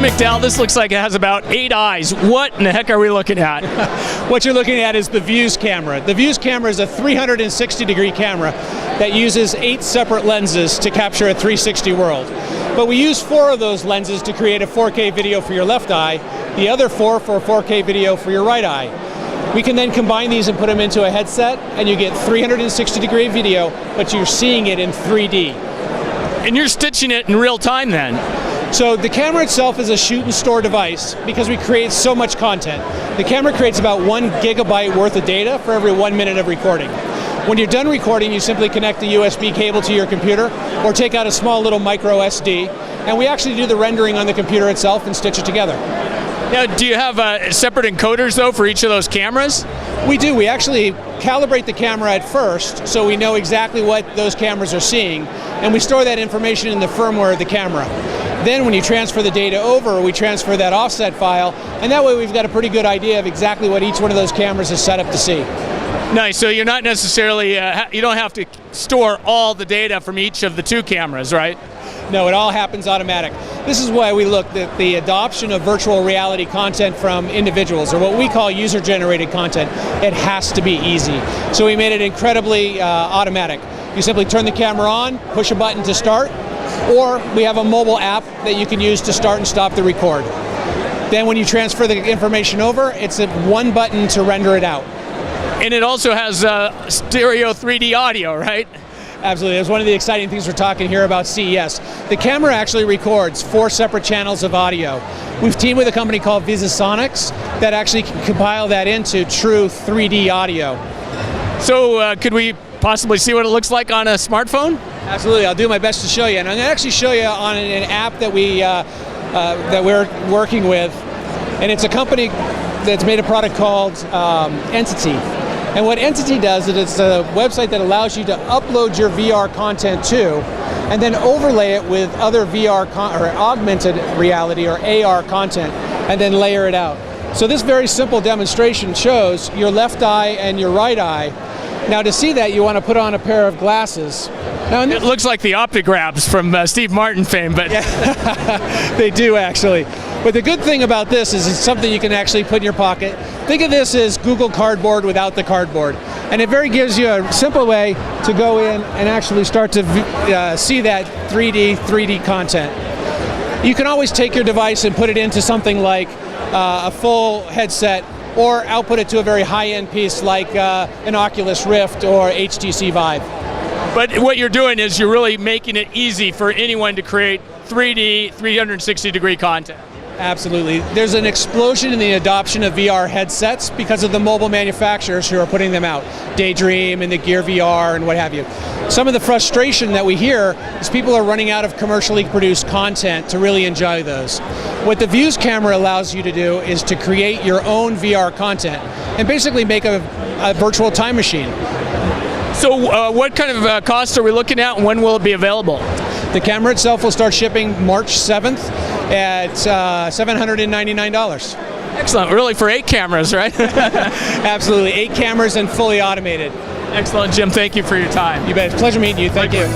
McDowell, this looks like it has about 8 eyes. What in the heck are we looking at? What you're looking at is the Vuze camera. The Vuze camera is a 360-degree camera that uses 8 separate lenses to capture a 360 world. But we use 4 of those lenses to create a 4K video for your left eye, the other 4 for a 4K video for your right eye. We can then combine these and put them into a headset, and you get 360-degree video, but you're seeing it in 3D. And you're stitching it in real time then? So the camera itself is a shoot and store device because we create so much content. The camera creates about 1 gigabyte worth of data for every 1 minute of recording. When you're done recording, you simply connect a USB cable to your computer or take out a small little micro SD, and we actually do the rendering on the computer itself and stitch it together. Now, do you have separate encoders though for each of those cameras? We do. We actually calibrate the camera at first so we know exactly what those cameras are seeing, and we store that information in the firmware of the camera. Then when you transfer the data over, we transfer that offset file, and that way we've got a pretty good idea of exactly what each one of those cameras is set up to see. Nice, so you're not necessarily, you don't have to store all the data from each of the 2 cameras, right? No, it all happens automatic. This is why we look at the adoption of virtual reality content from individuals, or what we call user-generated content. It has to be easy. So we made it incredibly automatic. You simply turn the camera on, push a button to start, or we have a mobile app that you can use to start and stop the record. Then when you transfer the information over, it's a 1 button to render it out. And it also has stereo 3D audio, right? Absolutely. That's one of the exciting things we're talking here about CES. The camera actually records 4 separate channels of audio. We've teamed with a company called Vuze that actually can compile that into true 3D audio. So could we possibly see what it looks like on a smartphone? Absolutely. I'll do my best to show you. And I'm going to actually show you on an app that we're working with. And it's a company that's made a product called Entity. And what Entity does is it's a website that allows you to upload your VR content to, and then overlay it with other VR or augmented reality or AR content, and then layer it out. So this very simple demonstration shows your left eye and your right eye. Now to see that, you want to put on a pair of glasses. Now, it looks like the Optigrabs from Steve Martin fame, but yeah, they do actually. But the good thing about this is it's something you can actually put in your pocket. Think of this as Google Cardboard without the cardboard. And it gives you a simple way to go in and actually start to see that 3D content. You can always take your device and put it into something like a full headset, or output it to a very high-end piece like an Oculus Rift or HTC Vive. But what you're doing is you're really making it easy for anyone to create 3D, 360-degree content. Absolutely. There's an explosion in the adoption of VR headsets because of the mobile manufacturers who are putting them out. Daydream and the Gear VR and what have you. Some of the frustration that we hear is people are running out of commercially produced content to really enjoy those. What the Vuze camera allows you to do is to create your own VR content and basically make a virtual time machine. So what kind of cost are we looking at, and when will it be available? The camera itself will start shipping March 7th at $799. Excellent. Really, for 8 cameras, right? Absolutely. 8 cameras and fully automated. Excellent, Jim. Thank you for your time. You bet. It's a pleasure meeting you. Thank you.